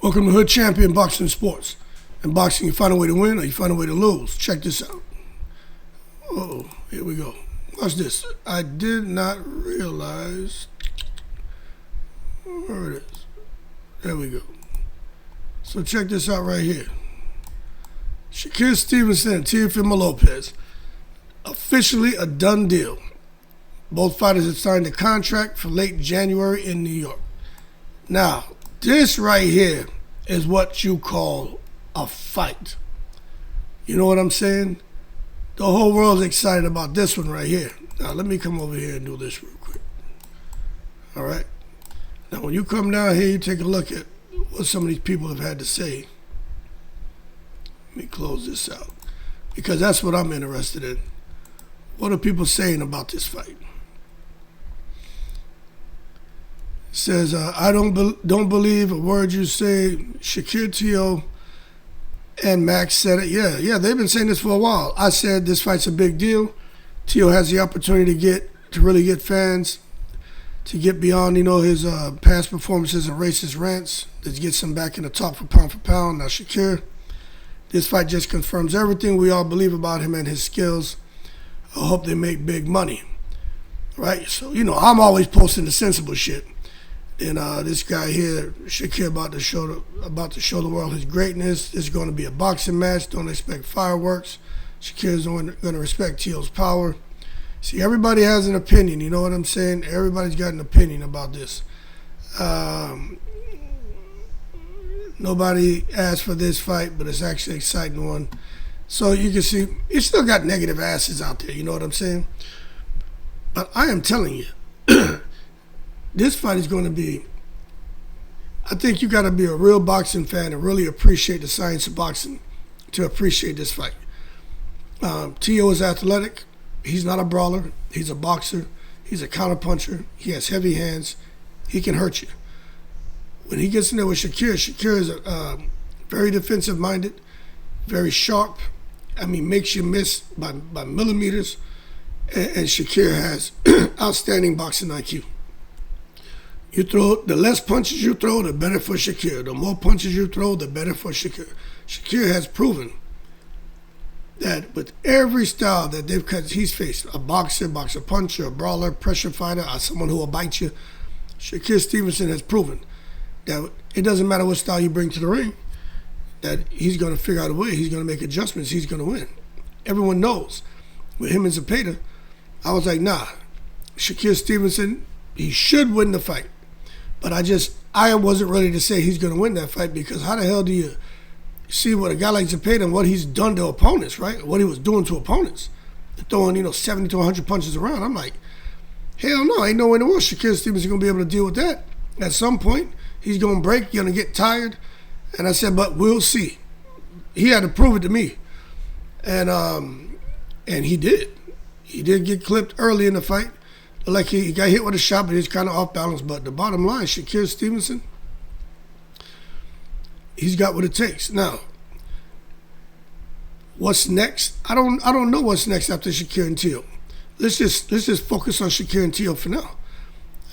Welcome to Hood Champion Boxing Sports. In boxing, you find a way to win or you find a way to lose. Check this out. Oh, here we go. Watch this. I did not realize. Where it is. There we go. So check this out right here. Shakur Stevenson and Teofimo Lopez. Officially a done deal. Both fighters have signed a contract for late January in New York. Now, this right here is what you call a fight. You know what I'm saying? The whole world's excited about this one right here. Now, let me come over here and do this real quick. All right? Now, when you come down here, you take a look at what some of these people have had to say. Let me close this out, because that's what I'm interested in. What are people saying about this fight? It says, I don't believe a word you say. Shakur, Teo, and Max said it. Yeah, they've been saying this for a while. I said this fight's a big deal. Teo has the opportunity to really get fans, to get beyond, his past performances and racist rants, that gets him back in the talk for pound. Now Shakur, this fight just confirms everything we all believe about him and his skills. I hope they make big money, right? So, I'm always posting the sensible shit. And this guy here, Shakur, about to show the world his greatness. This is going to be a boxing match. Don't expect fireworks. Shakur's going to respect Teo's power. See, everybody has an opinion. You know what I'm saying? Everybody's got an opinion about this. Nobody asked for this fight, but it's actually an exciting one. So you can see, you still got negative asses out there. You know what I'm saying? But I am telling you, this fight is going to be, I think you got to be a real boxing fan and really appreciate the science of boxing to appreciate this fight. Teo is athletic. He's not a brawler. He's a boxer. He's a counterpuncher. He has heavy hands. He can hurt you. When he gets in there with Shakur is very defensive-minded, very sharp. Makes you miss by millimeters. And Shakur has outstanding boxing IQ. The less punches you throw, the better for Shakur. The more punches you throw, the better for Shakur. Shakur has proven that with every style that he's faced, a boxer, puncher, a brawler, pressure fighter, or someone who will bite you, Shakur Stevenson has proven that it doesn't matter what style you bring to the ring, that he's going to figure out a way, he's going to make adjustments, he's going to win. Everyone knows. With him and Zepeda, I was like, nah, Shakur Stevenson, he should win the fight. But I wasn't ready to say he's going to win that fight, because how the hell do you see what a guy like Zepeda and what he's done to opponents, right? What he was doing to opponents. Throwing, 70 to 100 punches around. I'm like, hell no, ain't no way in the world Shakur Stevenson going to be able to deal with that. At some point, he's going to break, you're going to get tired. And I said, but we'll see. He had to prove it to me. And he did. He did get clipped early in the fight. Like he got hit with a shot, but he's kind of off balance. But the bottom line, Shakur Stevenson, he's got what it takes. Now, what's next? I don't know what's next after Shakur and Teo. Let's just focus on Shakur and Teo for now.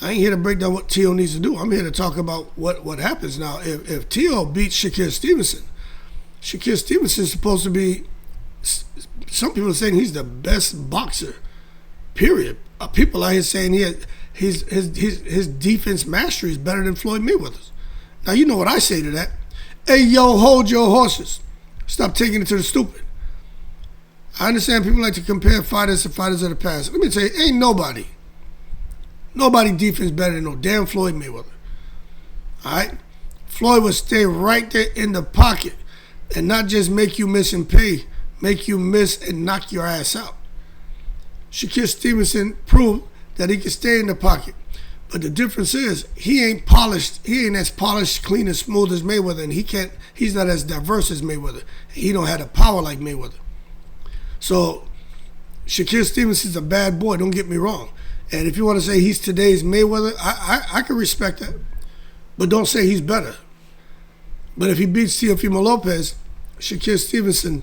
I ain't here to break down what Teo needs to do. I'm here to talk about what happens now. If Teo beats Shakur Stevenson is supposed to be, some people are saying he's the best boxer, period. People out here saying his defense mastery is better than Floyd Mayweather's. Now, you know what I say to that. Hey, yo, hold your horses. Stop taking it to the stupid. I understand people like to compare fighters to fighters of the past. Let me tell you, ain't nobody defense better than no damn Floyd Mayweather. All right? Floyd would stay right there in the pocket and not just make you miss and pay, make you miss and knock your ass out. Shakur Stevenson proved that he can stay in the pocket. But the difference is he ain't polished. He ain't as polished, clean, and smooth as Mayweather, and he's not as diverse as Mayweather. He don't have the power like Mayweather. So Shakur Stevenson's a bad boy, don't get me wrong. And if you want to say he's today's Mayweather, I can respect that. But don't say he's better. But if he beats Teofimo Lopez, Shakur Stevenson,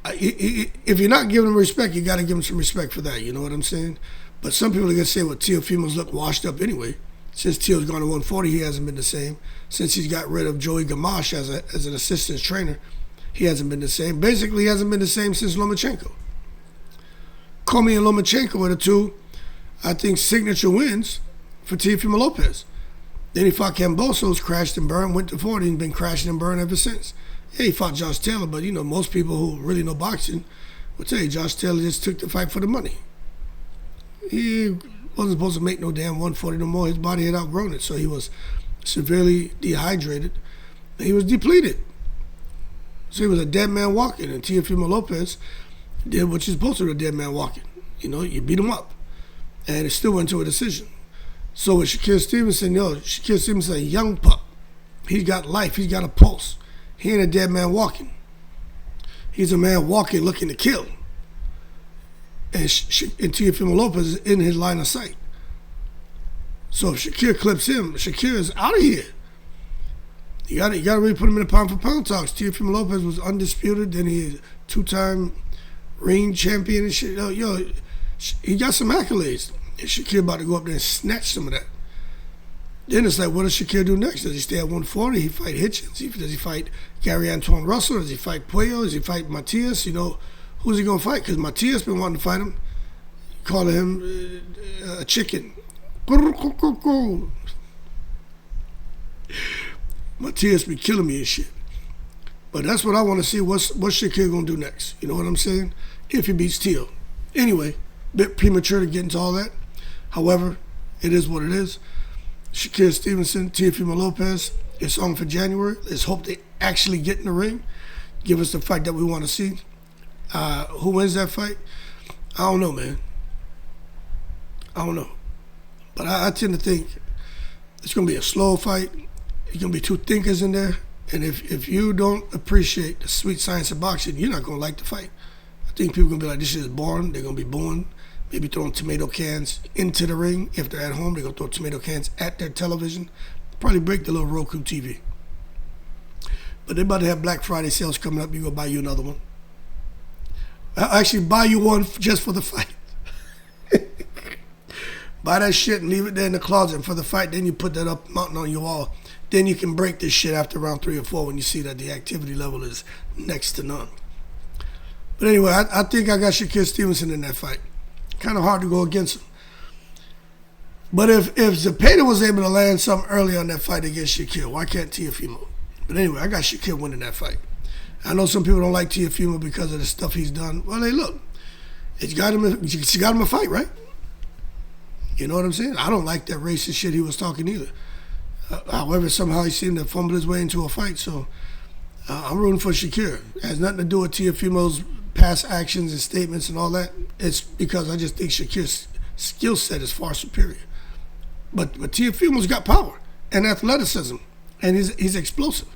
if you're not giving him respect, you got to give him some respect for that. You know what I'm saying? But some people are going to say, well, Teofimo's look washed up anyway. Since Teal's gone to 140, he hasn't been the same. Since he's got rid of Joey Gamache as an assistant trainer, he hasn't been the same. Basically, he hasn't been the same since Lomachenko. Comey and Lomachenko were the two, I think, signature wins for Teofimo Lopez. Then he fought Kambosos, crashed and burned, went to 40, and been crashing and burned ever since. Yeah, he fought Josh Taylor, but most people who really know boxing will tell you Josh Taylor just took the fight for the money. He wasn't supposed to make no damn 140 no more. His body had outgrown it, so he was severely dehydrated. And he was depleted. So he was a dead man walking, and Teofimo Lopez did what you're supposed to do, a dead man walking. You beat him up, and it still went to a decision. So with Shakur Stevenson, Shakur Stevenson, a young pup. He's got life. He's got a pulse. He ain't a dead man walking. He's a man walking, looking to kill. And Teofimo Lopez is in his line of sight. So if Shakur clips him, Shakur is out of here. You got to really put him in the pound for pound talks. Teofimo Lopez was undisputed. Then he is two-time ring champion and shit. He got some accolades. And Shakur about to go up there and snatch some of that. Then it's like, what does Shakur do next? Does he stay at 140? Does he fight Hitchens? Does he fight Gary Antoine Russell? Does he fight Puello? Does he fight Matias? Who's he going to fight? Because Matias been wanting to fight him. Calling him a chicken. Matias be killing me and shit. But that's what I want to see. What's Shakur going to do next? You know what I'm saying? If he beats Teal. Anyway, bit premature to get into all that. However, it is what it is. Shakur Stevenson, Teofimo Lopez, it's on for January. Let's hope they actually get in the ring. Give us the fight that we want to see. Who wins that fight? I don't know, man. I don't know. But I tend to think it's going to be a slow fight. There's going to be two thinkers in there. And if you don't appreciate the sweet science of boxing, you're not going to like the fight. I think people are going to be like, this shit is boring. They're going to be booing. Maybe throwing tomato cans into the ring. If they're at home, they're going to throw tomato cans at their television. Probably break the little Roku TV. But they're about to have Black Friday sales coming up. You go buy you another one. I'll actually buy you one just for the fight. Buy that shit and leave it there in the closet for the fight. Then you put that up mountain on your wall. Then you can break this shit after round 3 or 4 when you see that the activity level is next to none. But anyway, I think I got Shakur Stevenson in that fight. Kind of hard to go against him. But if Zepeda was able to land something early on that fight against Shakur, why can't Teofimo? But anyway, I got Shakur winning that fight. I know some people don't like Teofimo because of the stuff he's done. Well, hey, look, it's got him a fight, right? You know what I'm saying? I don't like that racist shit he was talking either. However, somehow he seemed to fumble his way into a fight. So I'm rooting for Shakur. It has nothing to do with Teofimo's past actions and statements and all that. It's because I just think Shakur's skill set is far superior. But Teofimo's got power and athleticism, and he's explosive.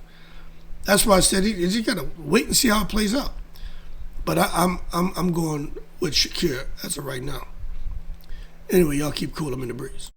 That's why I said he got to wait and see how it plays out. But I'm going with Shakur as of right now. Anyway, y'all keep cool. I'm in the breeze.